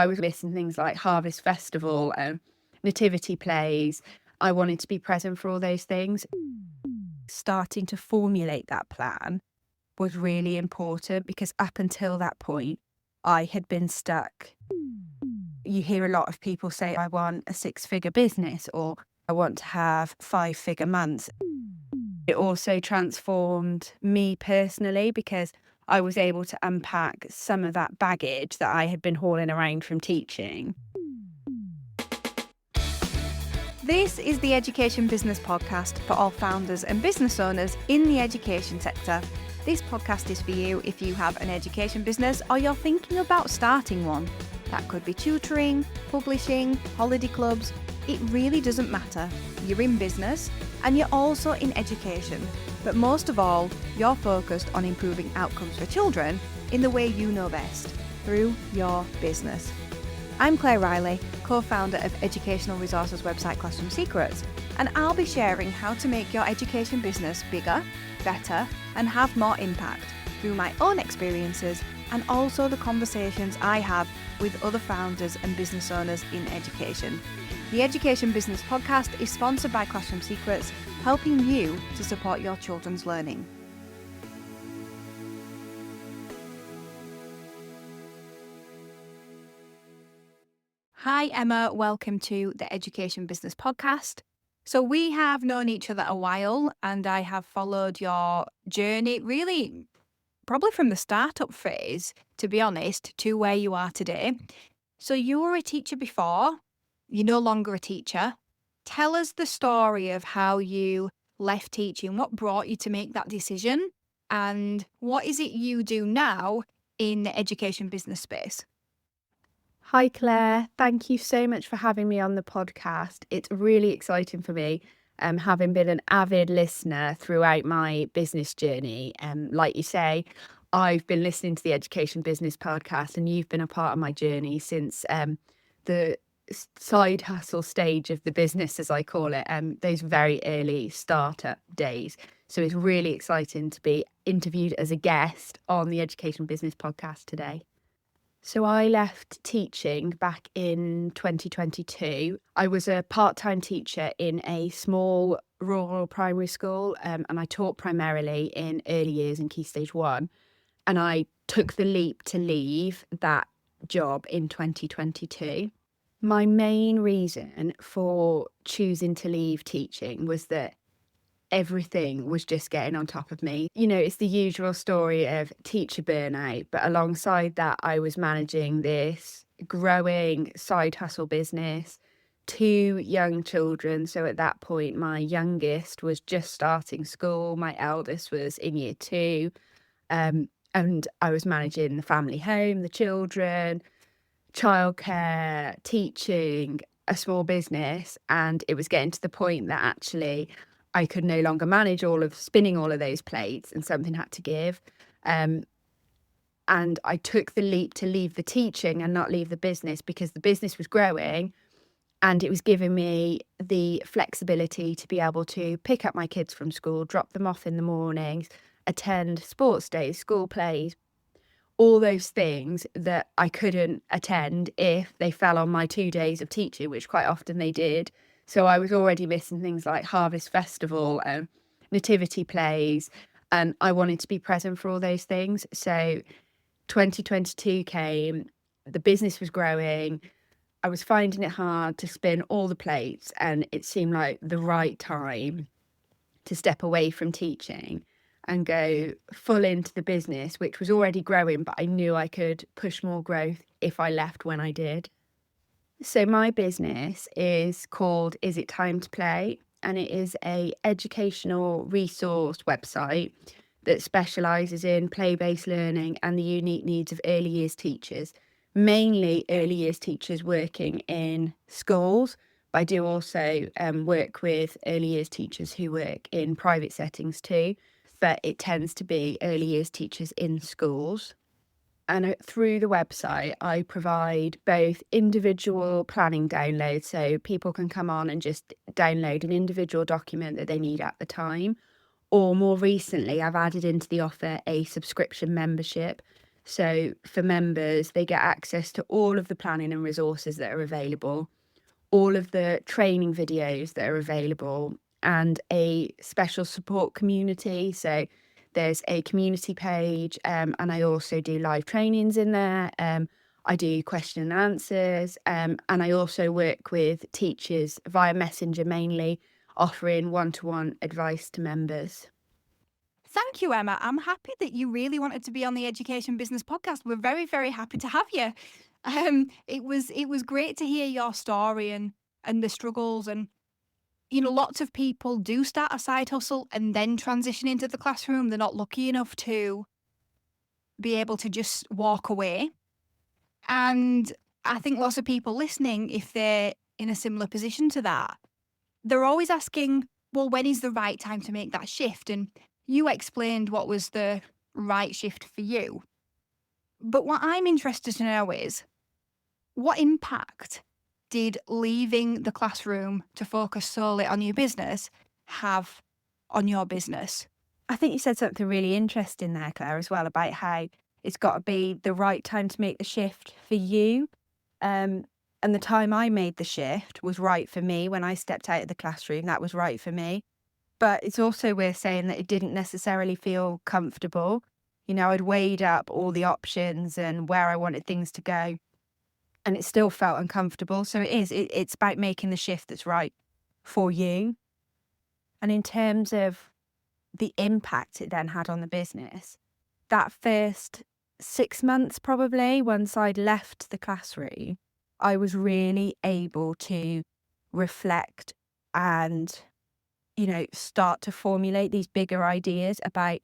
I was missing things like Harvest Festival, nativity plays. I wanted to be present for all those things. Starting to formulate that plan was really important because up until that point, I had been stuck. You hear a lot of people say, I want a 6-figure business or I want to have 5-figure months. It also transformed me personally because I was able to unpack some of that baggage that I had been hauling around from teaching. This is the Education Business Podcast for all founders and business owners in the education sector. This podcast is for you if you have an education business or you're thinking about starting one. That could be tutoring, publishing, holiday clubs. It really doesn't matter. You're in business and you're also in education. But most of all, you're focused on improving outcomes for children in the way you know best, through your business. I'm Claire Riley, co-founder of educational resources website Classroom Secrets, and I'll be sharing how to make your education business bigger, better, and have more impact through my own experiences and also the conversations I have with other founders and business owners in education. The Education Business Podcast is sponsored by Classroom Secrets, helping you to support your children's learning. Hi Emma, welcome to the Education Business Podcast. So we have known each other a while and I have followed your journey really probably from the startup phase, to be honest, to where you are today. So you were a teacher before, you're no longer a teacher. Tell us the story of how you left teaching, what brought you to make that decision, and what is it you do now in the education business space? Hi, Claire. Thank you so much for having me on the podcast. It's really exciting for me, having been an avid listener throughout my business journey. Like you say, I've been listening to the Education Business Podcast, and you've been a part of my journey since the side hustle stage of the business, as I call it, those very early startup days. So it's really exciting to be interviewed as a guest on the Education Business Podcast today. So I left teaching back in 2022. I was a part-time teacher in a small rural primary school, and I taught primarily in early years in Key Stage 1. And I took the leap to leave that job in 2022. My main reason for choosing to leave teaching was that everything was just getting on top of me. You know, it's the usual story of teacher burnout, but alongside that, I was managing this growing side hustle business, 2 young children. So at that point, my youngest was just starting school, my eldest was in year 2, and I was managing the family home, the children, childcare, teaching, a small business, and it was getting to the point that actually I could no longer manage spinning all of those plates, and something had to give. And I took the leap to leave the teaching and not leave the business because the business was growing and it was giving me the flexibility to be able to pick up my kids from school, drop them off in the mornings, attend sports days, school plays, all those things that I couldn't attend if they fell on my 2 days of teaching, which quite often they did. So I was already missing things like Harvest Festival, nativity plays, and I wanted to be present for all those things. So 2022 came, the business was growing, I was finding it hard to spin all the plates, and it seemed like the right time to step away from teaching and go full into the business, which was already growing, but I knew I could push more growth if I left when I did. So my business is called Is It Time to Play? And it is a educational resource website that specialises in play-based learning and the unique needs of early years teachers, mainly early years teachers working in schools. But I do also work with early years teachers who work in private settings too, but it tends to be early years teachers in schools. And through the website, I provide both individual planning downloads, so people can come on and just download an individual document that they need at the time. Or more recently, I've added into the offer a subscription membership. So for members, they get access to all of the planning and resources that are available, all of the training videos that are available, and a special support community. So there's a community page, and I also do live trainings in there. I do question and answers, and I also work with teachers via Messenger mainly, offering one-to-one advice to members. Thank you, Emma. I'm happy that you really wanted to be on the Education Business Podcast. We're very, very happy to have you. It was great to hear your story and the struggles, and lots of people do start a side hustle and then transition into the classroom. They're not lucky enough to be able to just walk away. And I think lots of people listening, if they're in a similar position to that, they're always asking, well, when is the right time to make that shift? And you explained what was the right shift for you. But what I'm interested to know is, what impact did leaving the classroom to focus solely on your business have on your business? I think you said something really interesting there, Claire, as well, about how it's got to be the right time to make the shift for you. And the time I made the shift was right for me. When I stepped out of the classroom, that was right for me. But it's also worth saying that it didn't necessarily feel comfortable. I'd weighed up all the options and where I wanted things to go, and it still felt uncomfortable. So it's about making the shift that's right for you. And in terms of the impact it then had on the business, that first 6 months, probably, once I'd left the classroom, I was really able to reflect and, start to formulate these bigger ideas about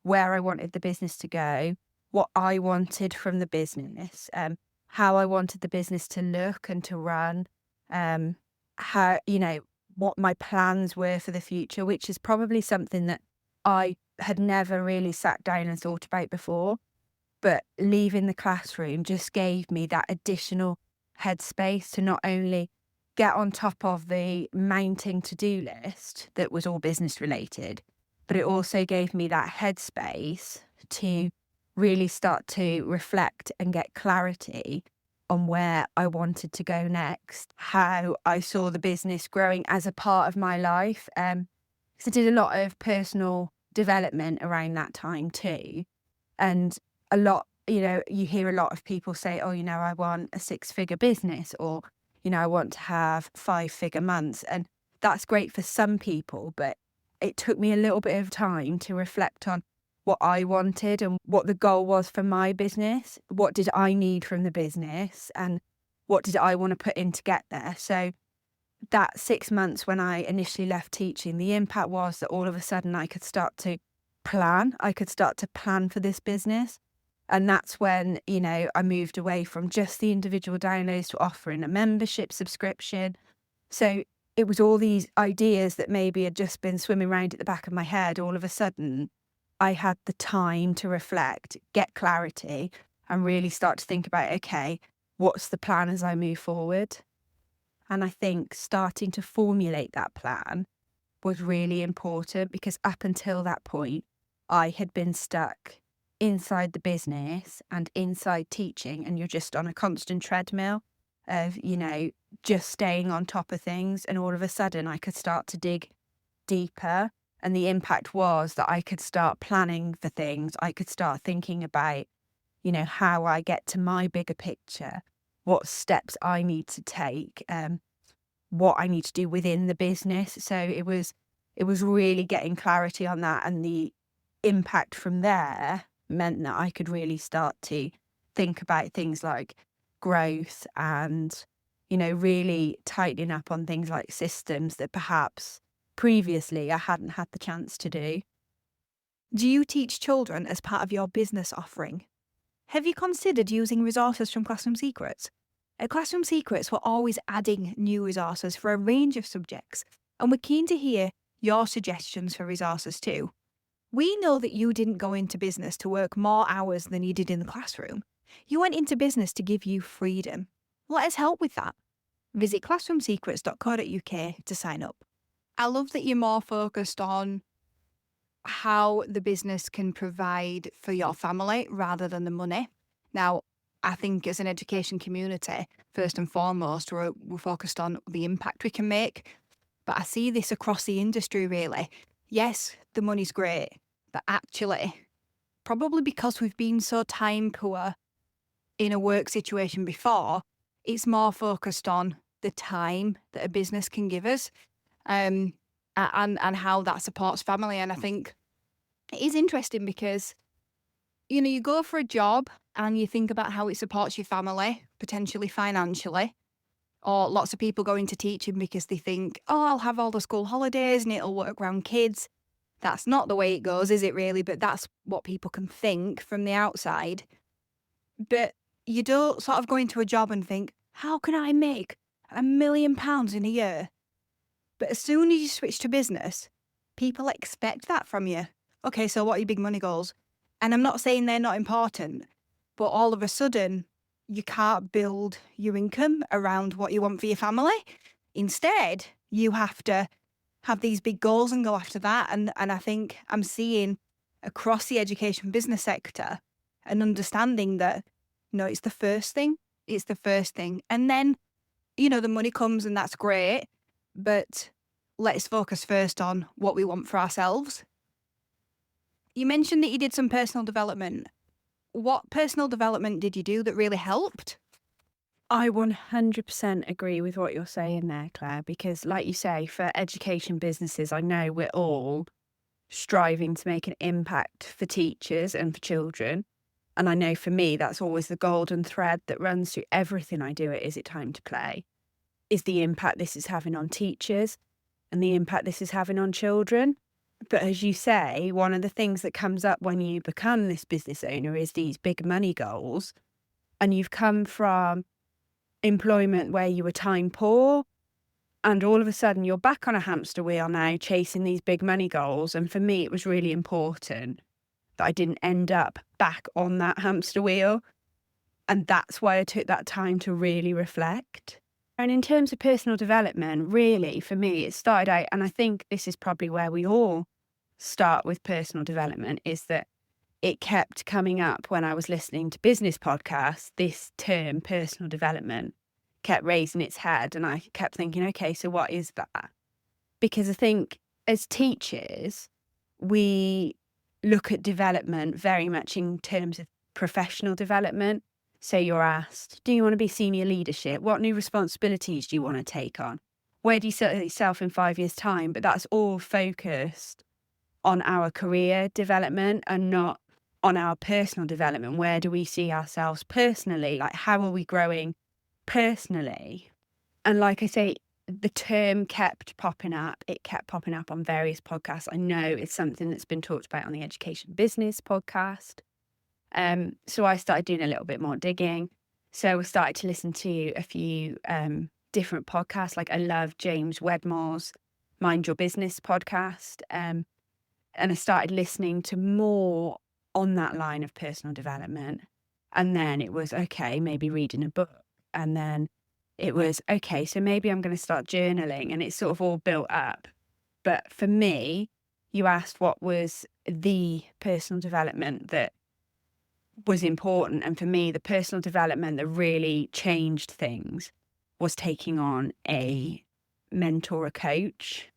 where I wanted the business to go, what I wanted from the business, how I wanted the business to look and to run, how, what my plans were for the future, which is probably something that I had never really sat down and thought about before. But leaving the classroom just gave me that additional headspace to not only get on top of the mounting to-do list that was all business related, but it also gave me that headspace to really start to reflect and get clarity on where I wanted to go next, how I saw the business growing as a part of my life. Because I did a lot of personal development around that time too. And a lot, you hear a lot of people say, oh, I want a 6-figure business, or, I want to have 5-figure months. And that's great for some people, but it took me a little bit of time to reflect on what I wanted and what the goal was for my business. What did I need from the business, and what did I want to put in to get there? So that 6 months when I initially left teaching, the impact was that all of a sudden I could start to plan. I could start to plan for this business. And that's when, I moved away from just the individual downloads to offering a membership subscription. So it was all these ideas that maybe had just been swimming around at the back of my head. All of a sudden, I had the time to reflect, get clarity, and really start to think about, okay, what's the plan as I move forward? And I think starting to formulate that plan was really important, because up until that point, I had been stuck inside the business and inside teaching, and you're just on a constant treadmill of, just staying on top of things. And all of a sudden I could start to dig deeper. And the impact was that I could start planning for things. I could start thinking about, how I get to my bigger picture, what steps I need to take, what I need to do within the business. So it was really getting clarity on that. And the impact from there meant that I could really start to think about things like growth and, really tightening up on things like systems that perhaps previously I hadn't had the chance to do. Do you teach children as part of your business offering? Have you considered using resources from Classroom Secrets? At Classroom Secrets, we're always adding new resources for a range of subjects, and we're keen to hear your suggestions for resources too. We know that you didn't go into business to work more hours than you did in the classroom. You went into business to give you freedom. Let us help with that. Visit classroomsecrets.co.uk to sign up. I love that you're more focused on how the business can provide for your family rather than the money. Now, I think as an education community, first and foremost, we're focused on the impact we can make. But I see this across the industry, really. Yes, the money's great, but actually, probably because we've been so time poor in a work situation before, it's more focused on the time that a business can give us, and how that supports family. And I think it is interesting because, you go for a job and you think about how it supports your family, potentially financially. Or lots of people go into teaching because they think, oh, I'll have all the school holidays and it'll work around kids. That's not the way it goes, is it really? But that's what people can think from the outside. But you don't sort of go into a job and think, how can I make £1 million in a year? But as soon as you switch to business, people expect that from you. Okay, so what are your big money goals? And I'm not saying they're not important, but all of a sudden, you can't build your income around what you want for your family. Instead, you have to have these big goals and go after that. And I think I'm seeing across the education business sector an understanding that, it's the first thing. It's the first thing. And then, the money comes and that's great. But let's focus first on what we want for ourselves. You mentioned that you did some personal development. What personal development did you do that really helped? I 100% agree with what you're saying there, Claire, because like you say, for education businesses, I know we're all striving to make an impact for teachers and for children. And I know for me, that's always the golden thread that runs through everything I do at Is It Time to Play, is the impact this is having on teachers and the impact this is having on children. But as you say, one of the things that comes up when you become this business owner is these big money goals. And you've come from employment where you were time poor, and all of a sudden you're back on a hamster wheel now chasing these big money goals. And for me, it was really important that I didn't end up back on that hamster wheel. And that's why I took that time to really reflect. And in terms of personal development, really, for me, it started out, and I think this is probably where we all start with personal development, is that it kept coming up when I was listening to business podcasts. This term, personal development, kept raising its head. And I kept thinking, okay, so what is that? Because I think as teachers, we look at development very much in terms of professional development. So you're asked, do you want to be senior leadership? What new responsibilities do you want to take on? Where do you see yourself in 5 years' time? But that's all focused on our career development and not on our personal development. Where do we see ourselves personally? Like, how are we growing personally? And like I say, the term kept popping up. It kept popping up on various podcasts. I know it's something that's been talked about on the Education Business podcast. So I started doing a little bit more digging. So I started to listen to a few different podcasts. Like I love James Wedmore's Mind Your Business podcast. And I started listening to more on that line of personal development. And then it was, okay, maybe reading a book. And then it was, okay, so maybe I'm going to start journaling. And it's sort of all built up. But for me, you asked what was the personal development that was important. And for me, the personal development that really changed things was taking on a mentor, a coach.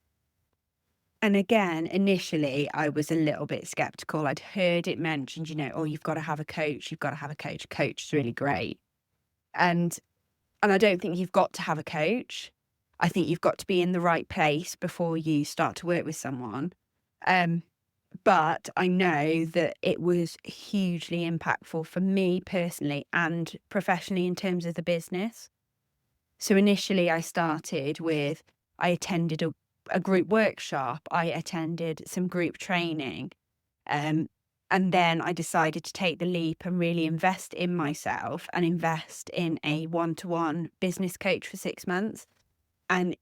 And again, initially, I was a little bit skeptical. I'd heard it mentioned, oh, you've got to have a coach. You've got to have a coach. A coach is really great. And I don't think you've got to have a coach. I think you've got to be in the right place before you start to work with someone. But I know that it was hugely impactful for me personally and professionally in terms of the business. So initially I started with, I attended a group workshop, I attended some group training, and then I decided to take the leap and really invest in myself and invest in a one-to-one business coach for 6 months. And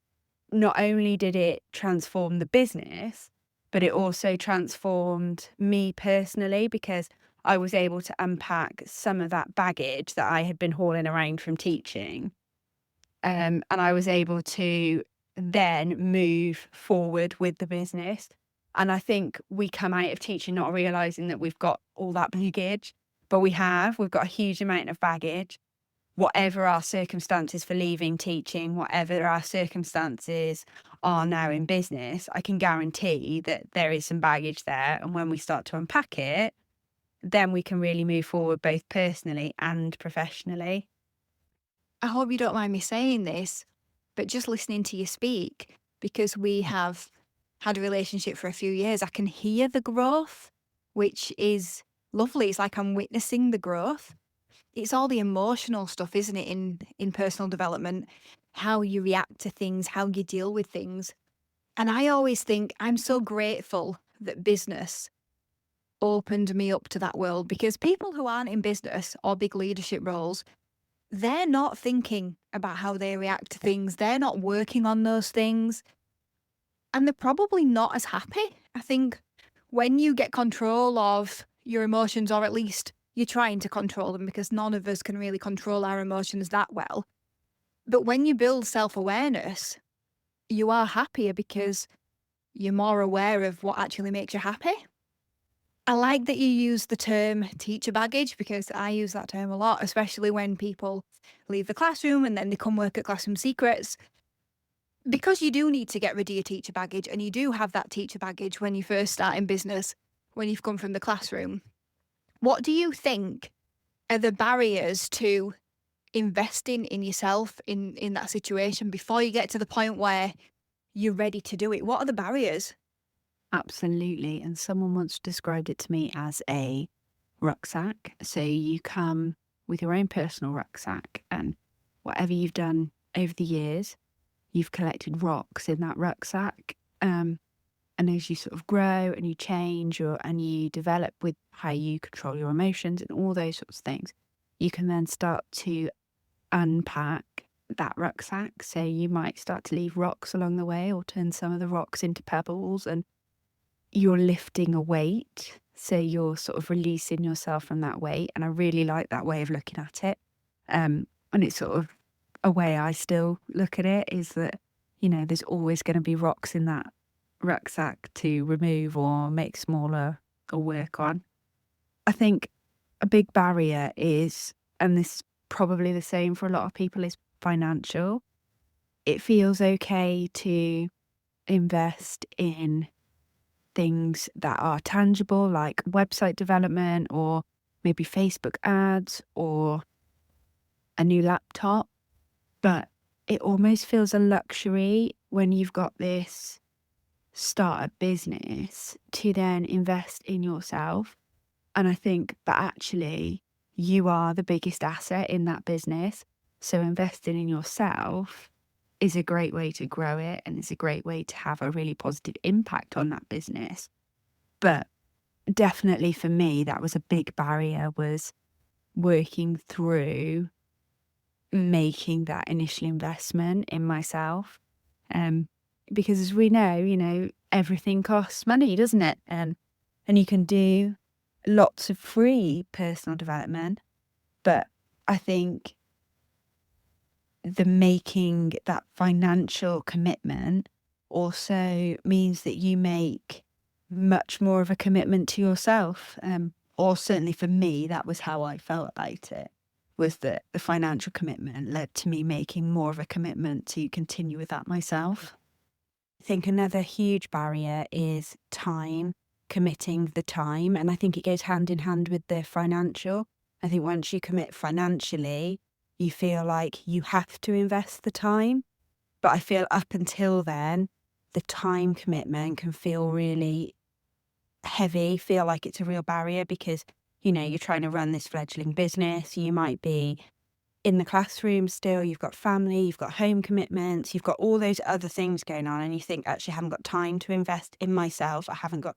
not only did it transform the business, but it also transformed me personally, because I was able to unpack some of that baggage that I had been hauling around from teaching. And I was able to then move forward with the business And I think we come out of teaching not realizing that we've got all that baggage, but we've got a huge amount of baggage. Whatever our circumstances for leaving teaching, whatever our circumstances are now in business, I can guarantee that there is some baggage there. And when we start to unpack it, then we can really move forward both personally and professionally. I hope you don't mind me saying this, but just listening to you speak, because we have had a relationship for a few years, I can hear the growth, which is lovely. It's like I'm witnessing the growth. It's all the emotional stuff, isn't it, in personal development, how you react to things, how you deal with things. And I always think I'm so grateful that business opened me up to that world, because people who aren't in business or big leadership roles, they're not thinking about how they react to things. They're not working on those things. And they're probably not as happy. I think when you get control of your emotions, or at least you're trying to control them, because none of us can really control our emotions that well. But when you build self-awareness, you are happier because you're more aware of what actually makes you happy. I like that you use the term teacher baggage, because I use that term a lot, especially when people leave the classroom and then they come work at Classroom Secrets. Because you do need to get rid of your teacher baggage, and you do have that teacher baggage when you first start in business, when you've come from the classroom. What do you think are the barriers to investing in yourself in that situation before you get to the point where you're ready to do it? What are the barriers? Absolutely. And someone once described it to me as a rucksack. So you come with your own personal rucksack, and whatever you've done over the years, you've collected rocks in that rucksack. And as you sort of grow and you change and you develop with how you control your emotions and all those sorts of things, you can then start to unpack that rucksack. So you might start to leave rocks along the way, or turn some of the rocks into pebbles, and you're lifting a weight. So you're sort of releasing yourself from that weight. And I really like that way of looking at it. And it's sort of a way I still look at it, is that, there's always going to be rocks in that rucksack to remove or make smaller or work on. I think a big barrier is, and this is probably the same for a lot of people, is financial. It feels okay to invest in things that are tangible, like website development, or maybe Facebook ads, or a new laptop. But it almost feels a luxury when you've got this startup business to then invest in yourself. And I think that actually you are the biggest asset in that business. So investing in yourself is a great way to grow it, and it's a great way to have a really positive impact on that business. But definitely for me, that was a big barrier, was working through making that initial investment in myself. Because as we know, everything costs money, doesn't it? And you can do lots of free personal development, but I think the making that financial commitment also means that you make much more of a commitment to yourself. Or certainly for me, that was how I felt about it, was that the financial commitment led to me making more of a commitment to continue with that myself. I think another huge barrier is time, committing the time. And I think it goes hand in hand with the financial. I think once you commit financially, you feel like you have to invest the time. But I feel up until then, the time commitment can feel really heavy, feel like it's a real barrier, because, you're trying to run this fledgling business. You might be in the classroom still, you've got family, you've got home commitments, you've got all those other things going on, and you think, actually, I haven't got time to invest in myself. I haven't got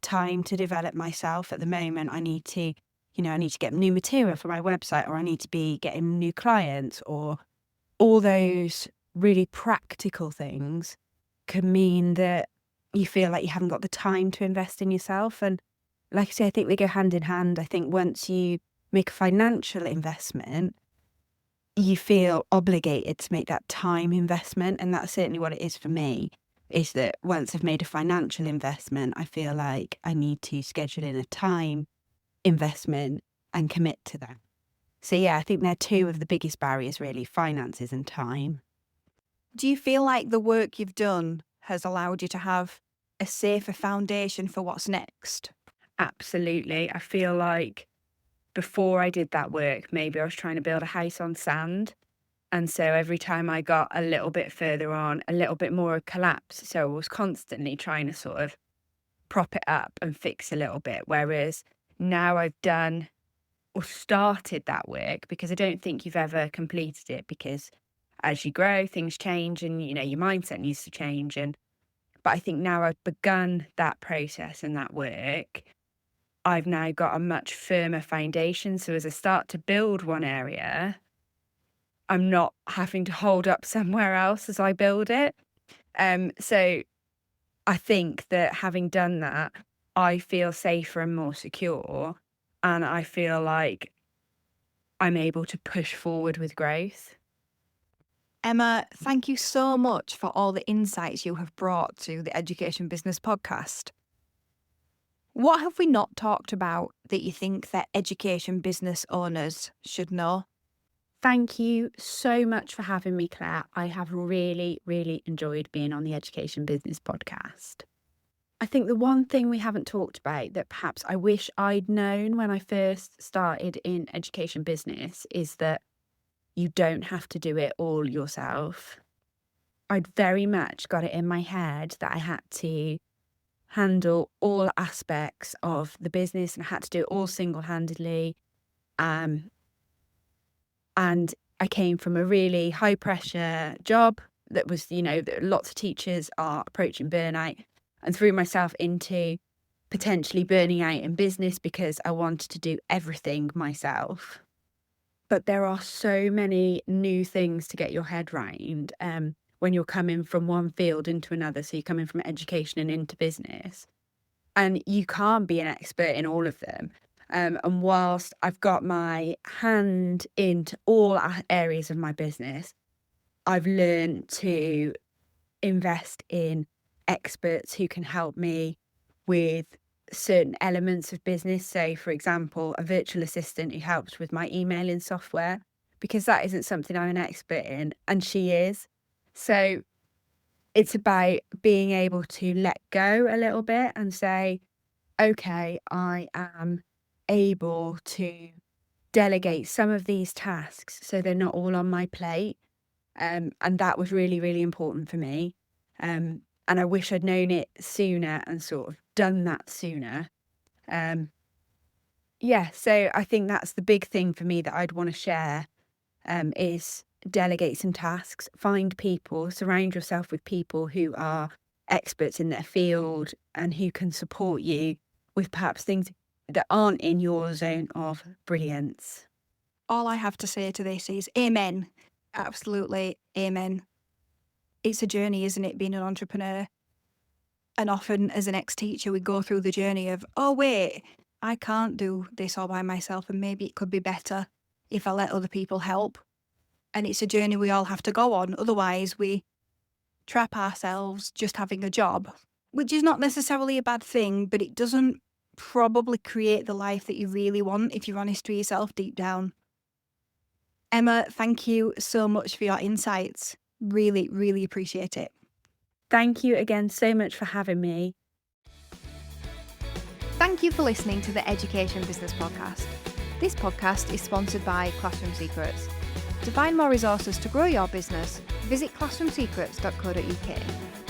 time to develop myself at the moment. I need to get new material for my website, or I need to be getting new clients, or all those really practical things can mean that you feel like you haven't got the time to invest in yourself. And like I say, I think they go hand in hand. I think once you make a financial investment, you feel obligated to make that time investment. And that's certainly what it is for me. is that once I've made a financial investment, I feel like I need to schedule in a time investment and commit to that. So yeah, I think they're two of the biggest barriers really, finances and time. Do you feel like the work you've done has allowed you to have a safer foundation for what's next? Absolutely. I feel like before I did that work, maybe I was trying to build a house on sand. And so every time I got a little bit further on, a little bit more collapse. So I was constantly trying to sort of prop it up and fix a little bit. Whereas now I've done or started that work, because I don't think you've ever completed it, because as you grow, things change and, your mindset needs to change. But I think now I've begun that process and that work, I've now got a much firmer foundation. So as I start to build one area, I'm not having to hold up somewhere else as I build it. So I think that having done that, I feel safer and more secure, and I feel like I'm able to push forward with growth. Emma, thank you so much for all the insights you have brought to the Education Business podcast. What have we not talked about that you think that education business owners should know? Thank you so much for having me, Claire. I have really, really enjoyed being on the Education Business podcast. I think the one thing we haven't talked about that perhaps I wish I'd known when I first started in education business is that you don't have to do it all yourself. I'd very much got it in my head that I had to handle all aspects of the business and I had to do it all single-handedly. And I came from a really high pressure job that was, that lots of teachers are approaching burnout, and threw myself into potentially burning out in business because I wanted to do everything myself. But there are so many new things to get your head round when you're coming from one field into another. So you're coming from education and into business, and you can't be an expert in all of them. And whilst I've got my hand into all areas of my business, I've learned to invest in experts who can help me with certain elements of business. So, for example, a virtual assistant who helps with my emailing software, because that isn't something I'm an expert in, and she is. So it's about being able to let go a little bit and say, okay, I am able to delegate some of these tasks so they're not all on my plate. And that was really, really important for me. And I wish I'd known it sooner and sort of done that sooner. So I think that's the big thing for me that I'd want to share, is delegate some tasks, find people, surround yourself with people who are experts in their field and who can support you with perhaps things that aren't in your zone of brilliance. All I have to say to this is amen. Absolutely amen. It's a journey, isn't it, being an entrepreneur? And often as an ex-teacher, we go through the journey of, oh, wait, I can't do this all by myself, and maybe it could be better if I let other people help. And it's a journey we all have to go on. Otherwise, we trap ourselves just having a job, which is not necessarily a bad thing, but it doesn't probably create the life that you really want if you're honest to yourself deep down. Emma, thank you so much for your insights. Really, really appreciate it. Thank you again so much for having me. Thank you for listening to the Education Business Podcast. This podcast is sponsored by Classroom Secrets. To find more resources to grow your business, visit classroomsecrets.co.uk.